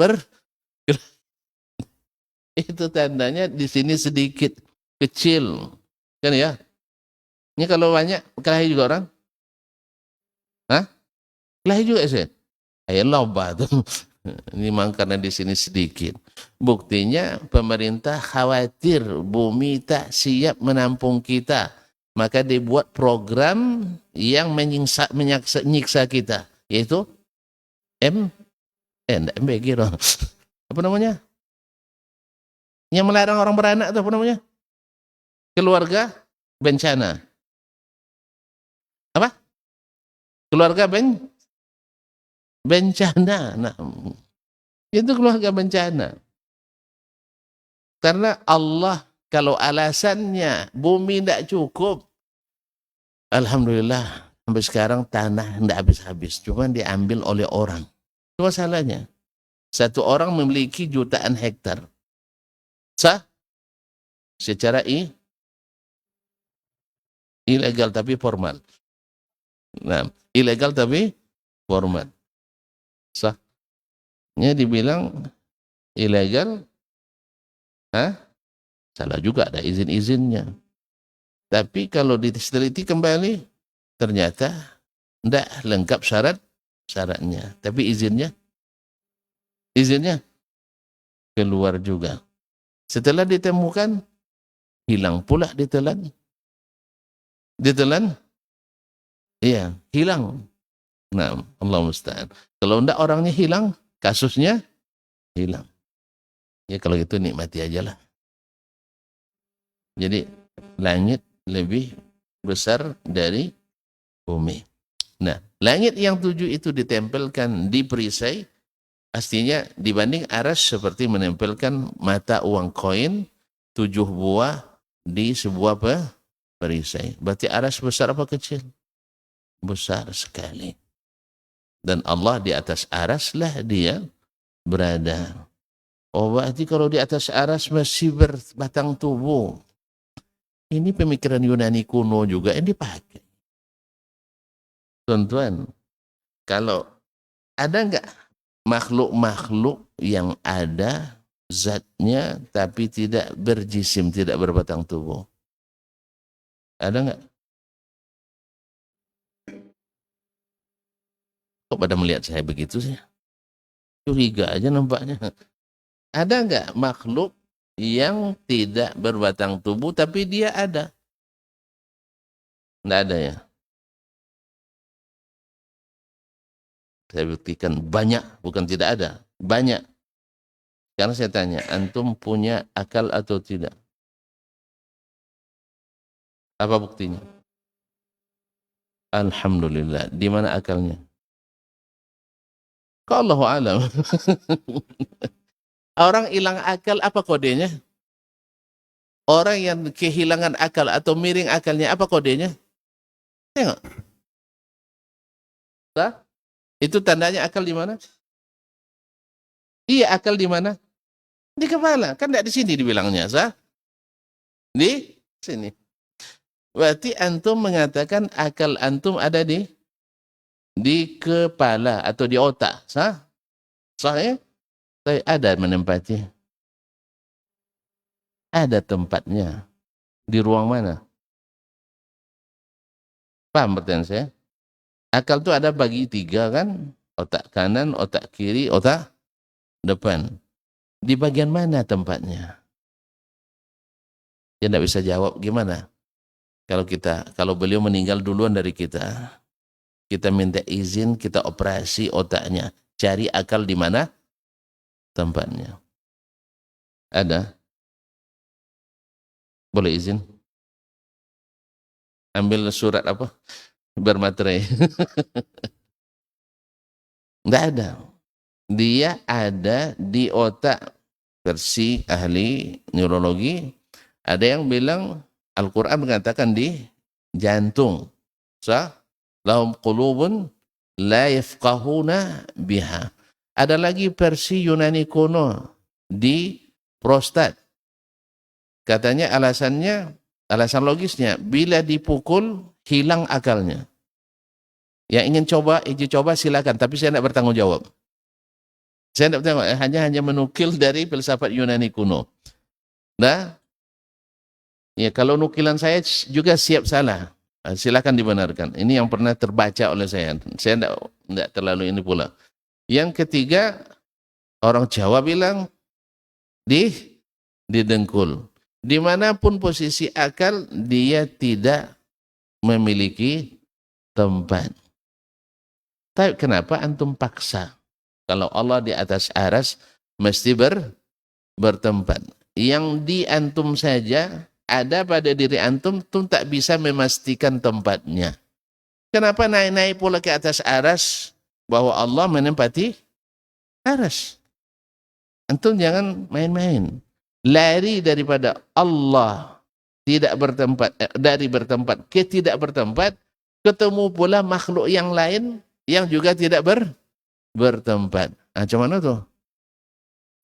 Itu tandanya di sini sedikit, kecil. Kan ya? Ini kalau banyak, kelahi juga orang? Hah? Kelahi juga sih? Ayo loba tuh. Ini memang karena di sini sedikit. Buktinya pemerintah khawatir bumi tak siap menampung kita. Maka dibuat program yang menyiksa kita. Yaitu MBG dong. Apa namanya? Yang melarang orang beranak itu apa namanya? Keluarga bencana. Apa? Keluarga bencana. Nah, itu keluarga bencana. Karena Allah kalau alasannya bumi tidak cukup, alhamdulillah sampai sekarang tanah tidak habis-habis, cuma diambil oleh orang. Itu masalahnya. Satu orang memiliki jutaan hektar. Sah? Secara ilegal tapi formal. Nah, ilegal tapi formal. Sah? Nya dibilang ilegal, salah juga, ada izin-izinnya. Tapi kalau diteliti kembali, ternyata tidak lengkap syaratnya. Tapi izinnya keluar juga. Setelah ditemukan, hilang pula ditelan. Iya, hilang. Nah, Allah musta'an. Kalau tidak orangnya hilang, kasusnya hilang. Ya kalau gitu nikmati aja lah. Jadi langit lebih besar dari bumi. Nah, langit yang 7 itu ditempelkan di perisai, pastinya dibanding aras seperti menempelkan mata uang koin 7 buah di sebuah perisai. Berarti aras besar apa kecil? Besar sekali. Dan Allah di atas aras lah dia berada. Oh, berarti kalau di atas aras masih berbatang tubuh. Ini pemikiran Yunani kuno juga yang dipakai. Tuan-tuan, kalau ada enggak makhluk-makhluk yang ada zatnya tapi tidak berjisim, tidak berbatang tubuh? Ada enggak? Kok pada melihat saya begitu sih? Curiga aja nampaknya. Ada enggak makhluk yang tidak berbatang tubuh tapi dia ada? Enggak ada ya? Saya buktikan banyak, bukan tidak ada. Banyak. Sekarang saya tanya, antum punya akal atau tidak? Apa buktinya? Alhamdulillah. Di mana akalnya? Kok Allahu alam? Orang hilang akal apa kodenya? Orang yang kehilangan akal atau miring akalnya apa kodenya? Tengok. Sah? Itu tandanya akal di mana? Iya, akal di mana? Di kepala. Kan tidak di sini dibilangnya, sah? Di sini. Berarti antum mengatakan akal antum ada di kepala atau di otak, sah? Sah ya? Tapi ada menempati. Ada tempatnya. Di ruang mana? Paham pertanyaan saya? Akal itu ada bagi 3 kan? Otak kanan, otak kiri, otak depan. Di bagian mana tempatnya? Dia tidak bisa jawab. Gimana? Kalau beliau meninggal duluan dari kita minta izin, kita operasi otaknya. Cari akal di mana tempatnya. Ada? Boleh izin? Ambil surat apa? Bermaterai. Tidak ada. Dia ada di otak. Versi ahli neurologi, ada yang bilang Al-Quran mengatakan di jantung. Lahum qulubun la yafqahuna biha. Ada lagi versi Yunani kuno di prostat. Katanya alasan logisnya, bila dipukul hilang akalnya. Yang ingin coba silakan, tapi saya tidak bertanggung jawab. Saya tidak bertanggung jawab, hanya menukil dari filsafat Yunani kuno. Nah, ya kalau nukilan saya juga siap salah. Silakan dibenarkan. Ini yang pernah terbaca oleh saya. Saya tidak terlalu ini pula. Yang ketiga, orang Jawa bilang di dengkul. Dimanapun posisi akal, dia tidak memiliki tempat. Tapi kenapa antum paksa? Kalau Allah di atas aras mesti bertempat. Yang di antum saja ada pada diri antum, antum tak bisa memastikan tempatnya. Kenapa naik-naik pula ke atas aras bahwa Allah menempati aras? Antum jangan main-main. Lari daripada Allah tidak bertempat, dari bertempat ke tidak bertempat, ketemu pula makhluk yang lain yang juga tidak bertempat. Macam mana tuh?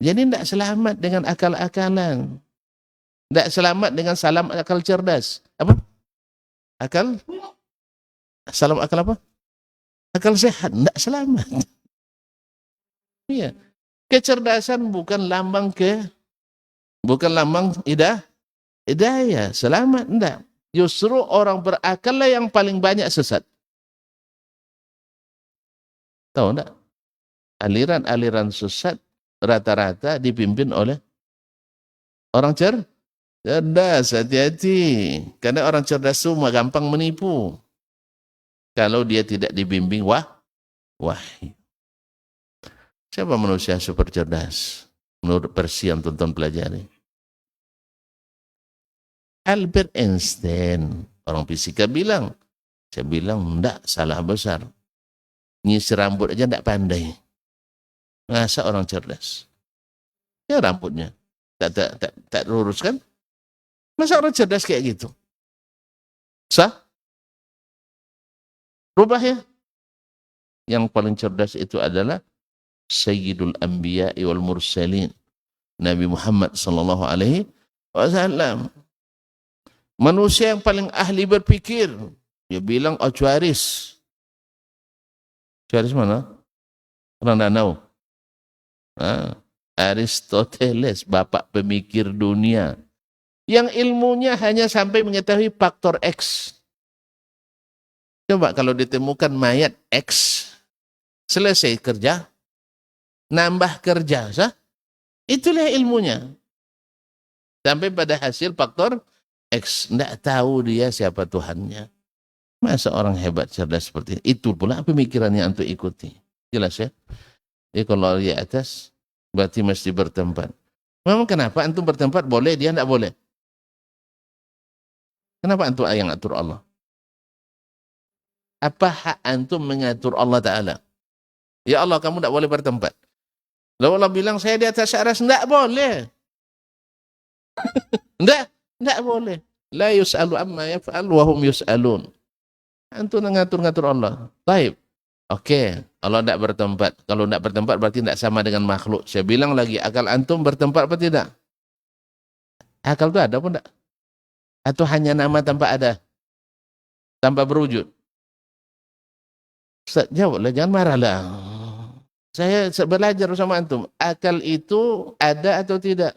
Jadi tidak selamat dengan akal-akalan. Tidak selamat dengan salam akal cerdas. Apa? Akal? Salam akal apa? Akal sehat. Tidak selamat. Iya. Kecerdasan bukan lambang hidayah. Selamat. Tidak. Justru orang berakal lah yang paling banyak sesat. Tahu tidak? Aliran-aliran sesat rata-rata dipimpin oleh orang cerdas. Hati-hati. Karena orang cerdas semua gampang menipu. Kalau dia tidak dibimbing wahyu. Siapa manusia super cerdas? Menurut versi yang tonton pelajari. Albert Einstein, orang fisika bilang. Saya bilang, enggak, salah besar. Nyisir rambut aja enggak pandai. Masa orang cerdas? Ya rambutnya. Tak lurus kan? Masa orang cerdas kayak gitu? Sah? Rubah ya. Yang paling cerdas itu adalah Sayyidul Anbiya wal Mursalin, Nabi Muhammad sallallahu alaihi wasallam. Manusia yang paling ahli berpikir. Dia bilang Acuaris. Acuaris mana? Orang danau. Aristoteles, bapak pemikir dunia. Yang ilmunya hanya sampai mengetahui faktor X. Coba kalau ditemukan mayat X, selesai kerja, nambah kerja, sah? Itulah ilmunya. Sampai pada hasil faktor X. Tidak tahu dia siapa Tuhannya. Masa orang hebat cerdas seperti itu? Itu pula pemikirannya untuk ikuti. Jelas ya? Jadi kalau di atas, berarti mesti bertempat. Memang kenapa antum bertempat boleh, dia tidak boleh? Kenapa antum yang atur Allah? Apa hak antum mengatur Allah Ta'ala? Ya Allah, kamu tidak boleh bertempat. Lalu Allah bilang, saya di atas aras, tidak boleh. Tidak boleh. La yus'alu amma yaf'al wa hum yus'alun. Antum ngatur-ngatur Allah. Baik. Oke, Allah tidak bertempat. Kalau tidak bertempat berarti tidak sama dengan makhluk. Saya bilang lagi, akal antum bertempat apa tidak? Akal itu ada pun tidak? Atau hanya nama tanpa ada? Tanpa berwujud? Ustaz, jawablah, jangan marahlah. Saya belajar sama antum. Akal itu ada atau tidak?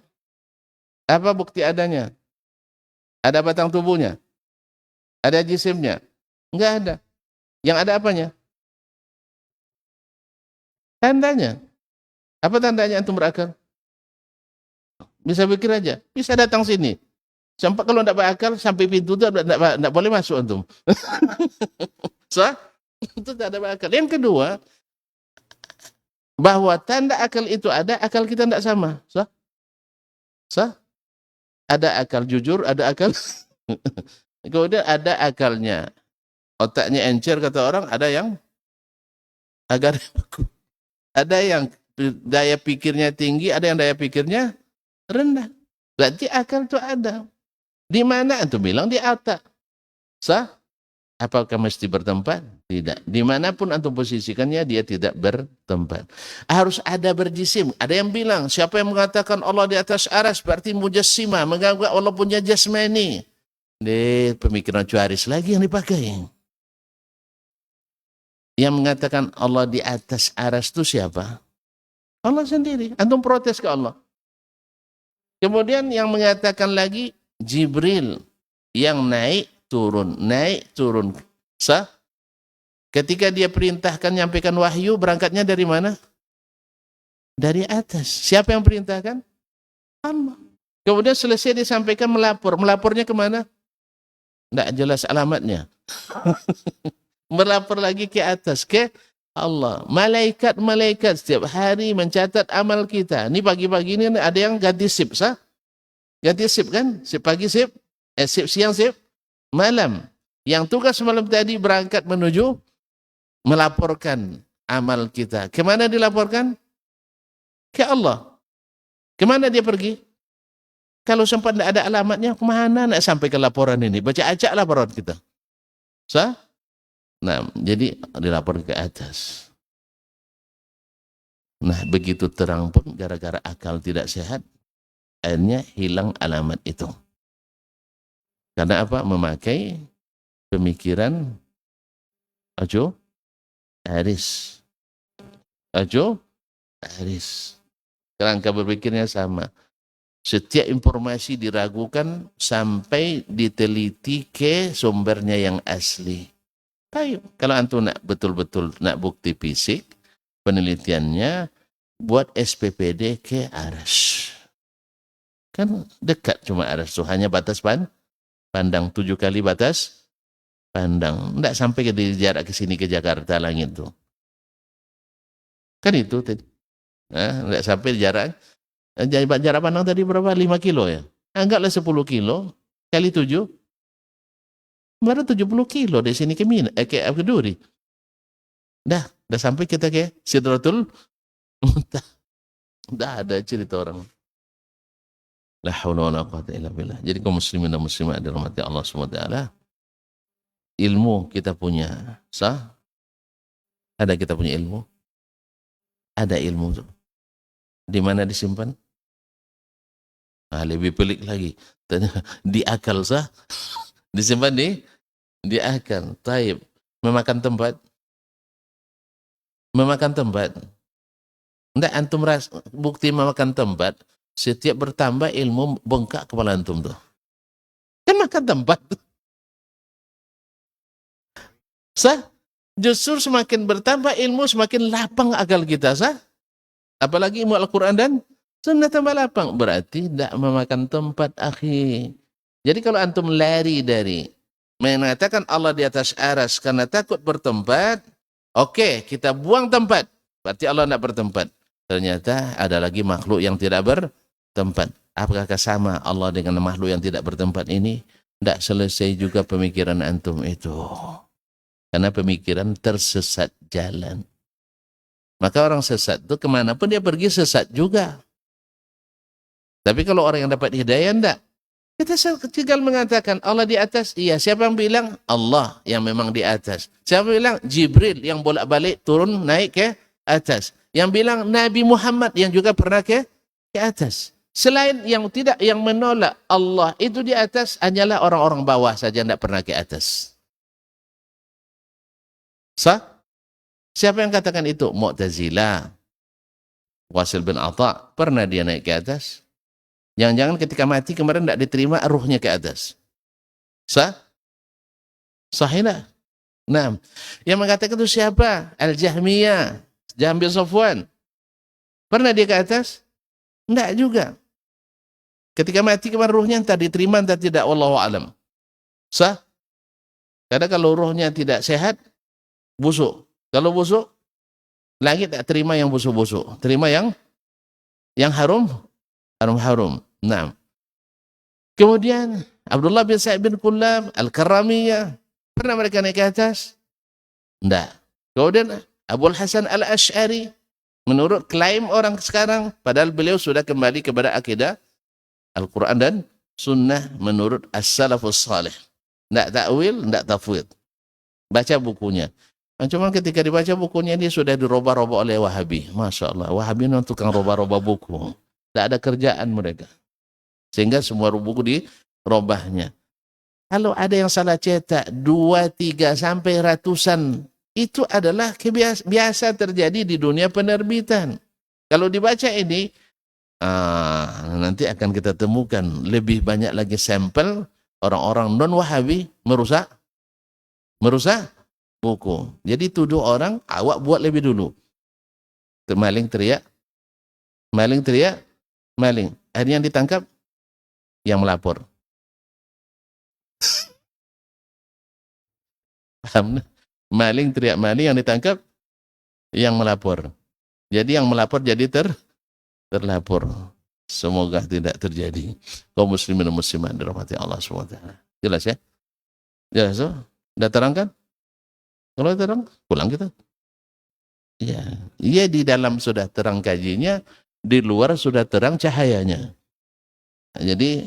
Apa bukti adanya? Ada batang tubuhnya? Ada jisimnya? Enggak ada. Yang ada apanya? Tandanya. Apa tandanya antum berakal? Bisa pikir aja. Bisa datang sini. Sampai kalau tidak berakal, sampai pintu itu tidak boleh masuk antum. So, itu tidak ada berakal. Yang kedua, bahwa tanda akal itu ada, akal kita tidak sama. So, ada akal jujur, ada akal. Kemudian ada akalnya. Otaknya encer kata orang, ada yang agak ada yang daya pikirnya tinggi, ada yang daya pikirnya rendah. Berarti akal itu ada. Di mana antum bilang di otak. Sah? Apakah mesti bertempat? Tidak. Dimanapun antum posisikannya, dia tidak bertempat. Harus ada berjisim. Ada yang bilang, siapa yang mengatakan Allah di atas aras, berarti mujassimah, menganggap Allah punya jasmani. Ini pemikiran Acuaris lagi yang dipakai. Yang mengatakan Allah di atas aras itu siapa? Allah sendiri. Antum protes ke Allah. Kemudian yang mengatakan lagi Jibril yang naik turun. Sah? Ketika dia perintahkan nyampaikan wahyu, berangkatnya dari mana? Dari atas. Siapa yang perintahkan? Allah. Kemudian selesai disampaikan melapor. Melapornya kemana? Tidak jelas alamatnya. Melapor lagi ke atas, ke Allah. Malaikat setiap hari mencatat amal kita. Ini pagi-pagi ini ada yang ganti sip, sah? Ganti sip kan? Sip pagi sip, sip siang sip, malam. Yang tugas malam tadi berangkat menuju melaporkan amal kita. Kemana dilaporkan? Ke Allah. Kemana dia pergi? Kalau sempat tidak ada alamatnya, kemana nak sampai ke laporan ini? Baca acak laporan kita. Sah? Nah, jadi dilapor ke atas. Nah, begitu terang pun gara-gara akal tidak sehat, akhirnya hilang alamat itu. Karena apa? Memakai pemikiran ajo Aris. Kerangka berpikirnya sama. Setiap informasi diragukan sampai diteliti ke sumbernya yang asli. Baik, kalau antum nak betul-betul nak bukti fisik, penelitiannya buat SPPD ke Aras. Kan dekat cuma Aras tuh, hanya batas pandang 7 kali batas pandang. Tidak sampai ke jarak ke sini ke Jakarta langit tuh. Kan itu tadi. Nah, tidak sampai jarak pandang tadi berapa? 5 kilo ya? Anggaplah 10 kilo kali 7. Baru 70 kilo dari sini ke ke Duri. Dah sampai kita ke Sidratul Muntaha. Dah ada cerita orang. La haula wala quwwata illa billah. Jadi kaum muslimin dan muslimat dirahmati Allah Subhanahu wa taala, ilmu kita punya, sah? Ada kita punya ilmu? Ada ilmu tuh. Di mana disimpan? Nah, lebih pelik lagi. Di akal, sah? Disimpan di akal. Taib. Memakan tempat. Enggak, antum bukti memakan tempat. Setiap bertambah ilmu bengkak kepala antum tuh. Kan makan tempat. Sah? Justru semakin bertambah ilmu, semakin lapang akal kita, sah? Apalagi ilmu Al-Quran dan sunnah tambah lapang. Berarti tidak memakan tempat, akhi. Jadi kalau antum lari dari mengatakan Allah di atas aras karena takut bertempat, oke, kita buang tempat. Berarti Allah tidak bertempat. Ternyata ada lagi makhluk yang tidak bertempat. Apakah sama Allah dengan makhluk yang tidak bertempat ini? Tidak selesai juga pemikiran antum itu. Karena pemikiran tersesat jalan. Maka orang sesat itu kemanapun dia pergi sesat juga. Tapi kalau orang yang dapat hidayah, enggak. Kita tinggal mengatakan Allah di atas. Iya, siapa yang bilang? Allah yang memang di atas. Siapa yang bilang? Jibril yang bolak-balik turun naik ke atas. Yang bilang Nabi Muhammad yang juga pernah ke atas. Selain yang menolak Allah itu di atas, hanyalah orang-orang bawah saja tidak pernah ke atas. Sah? Siapa yang katakan itu? Mu'tazilah. Wasil bin Atha, pernah dia naik ke atas? Jangan-jangan ketika mati kemarin tidak diterima ruhnya ke atas. Sah? Sahih. Nah, yang mengatakan itu siapa? Al-Jahmiyah, Jahm bin Safwan. Pernah dia ke atas? Tidak juga. Ketika mati kemarin ruhnya entah diterima entah tidak, wallahu alam. Sah? Karena kalau ruhnya tidak sehat, busuk. Kalau busuk, langit tak terima yang busuk-busuk. Terima yang harum. Nah. Kemudian Abdullah bin Sa'id bin Kullab, Al-Karramiyah, pernah mereka naik ke atas? Tidak. Kemudian Abul Hasan Al-Ash'ari, menurut klaim orang sekarang, padahal beliau sudah kembali kepada akidah Al-Quran dan Sunnah menurut As-Salafus Salih. Tidak takwil, tidak tafwid. Baca bukunya. Cuma ketika dibaca bukunya dia sudah dirubah-rubah oleh Wahabi. Masya Allah, Wahabi memang tukang rubah-rubah buku. Tidak ada kerjaan mereka. Sehingga semua buku dirubahnya. Kalau ada yang salah cetak 2, 3 sampai ratusan, itu adalah biasa terjadi di dunia penerbitan. Kalau dibaca ini, Nanti akan kita temukan lebih banyak lagi sampel orang-orang non-Wahabi merusak buku. Jadi tuduh orang, awak buat lebih dulu. Maling teriak, maling. Akhirnya yang ditangkap, yang melapor. Paham? Maling teriak maling, yang ditangkap, yang melapor. Jadi yang melapor jadi terlapor. Semoga tidak terjadi. Kaum muslimin dan muslimat dirahmati Allah SWT. Jelas ya? Jelas so? Sudah terang kan? Kalau terang, pulang kita. Ya, iya di dalam sudah terang kajinya, di luar sudah terang cahayanya. Jadi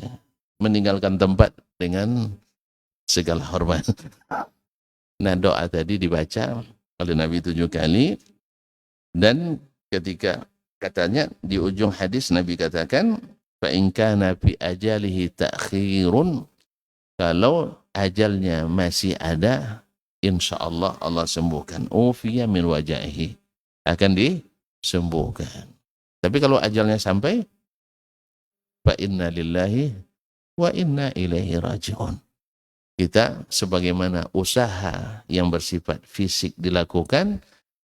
meninggalkan tempat dengan segala hormat. Nah, doa tadi dibaca oleh Nabi 7 kali, dan ketika katanya di ujung hadis Nabi katakan, fa in kana fi ajalihi ta'khirun, kalau ajalnya masih ada, insyaallah Allah sembuhkan. Ufiya min wajahi, akan disembuhkan. Tapi kalau ajalnya sampai, fa inna lillahi wa inna ilaihi raji'un. Kita sebagaimana usaha yang bersifat fisik dilakukan,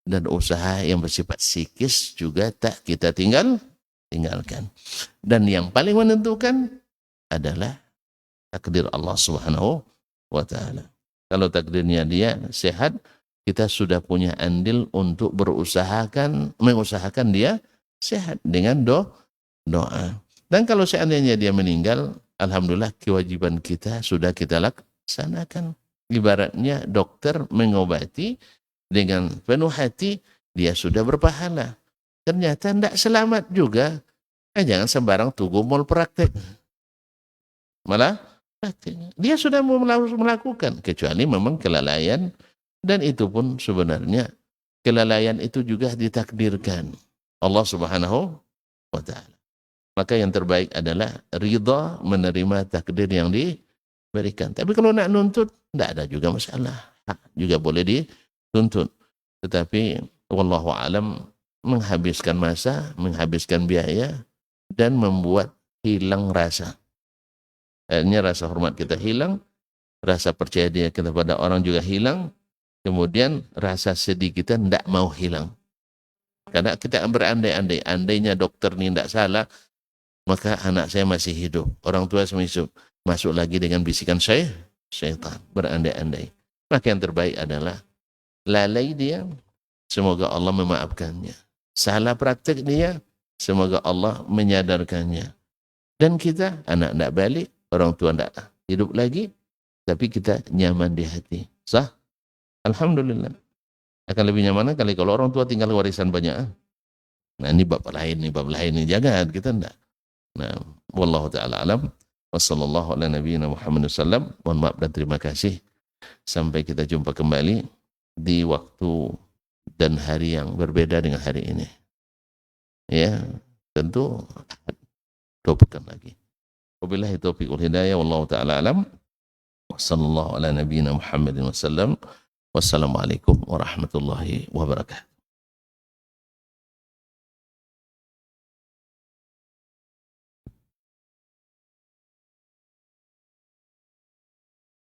dan usaha yang bersifat psikis juga tak kita tinggalkan. Dan yang paling menentukan adalah takdir Allah Subhanahu wa ta'ala. Kalau takdirnya dia sehat, kita sudah punya andil untuk mengusahakan dia sehat dengan doa. Dan kalau seandainya dia meninggal, alhamdulillah kewajiban kita sudah kita laksanakan. Ibaratnya dokter mengobati dengan penuh hati, dia sudah berpahala. Ternyata tidak selamat juga. Jangan sembarang tunggu mal praktek. Malah dia sudah melakukan, kecuali memang kelalaian, dan itu pun sebenarnya kelalaian itu juga ditakdirkan Allah Subhanahu wa ta'ala. Maka yang terbaik adalah ridha menerima takdir yang diberikan. Tapi kalau nak nuntut, tidak ada juga masalah. Juga boleh dituntut. Tetapi wallahu alam, menghabiskan masa, menghabiskan biaya, dan membuat hilang rasa. Akhirnya rasa hormat kita hilang, rasa percaya diri kita pada orang juga hilang, kemudian rasa sedih kita tidak mau hilang. Karena kita berandai-andai, andainya dokter ini tidak salah, maka anak saya masih hidup, orang tua saya masih hidup. Masuk lagi dengan bisikan syaitan, berandai-andai. Maka yang terbaik adalah lalai dia, semoga Allah memaafkannya. Salah praktek dia, semoga Allah menyadarkannya. Dan kita, anak tidak balik, orang tua tidak hidup lagi, tapi kita nyaman di hati. Sah? Alhamdulillah. Akan lebih nyaman kali kalau orang tua tinggal warisan banyak. Nah ini bab lain, jangan, kita tidak. Nah, wallahu ta'ala alam. Wassallallahu ala nabiyina Muhammad sallam. Mohon maaf dan terima kasih. Sampai kita jumpa kembali di waktu dan hari yang berbeda dengan hari ini. Ya, tentu 2 pekan lagi. Wabillahi taufiq wal hidayah, wallahu ta'ala alam. Wassallallahu ala nabiyina Muhammadin wasallam. Wassalamualaikum warahmatullahi wabarakatuh.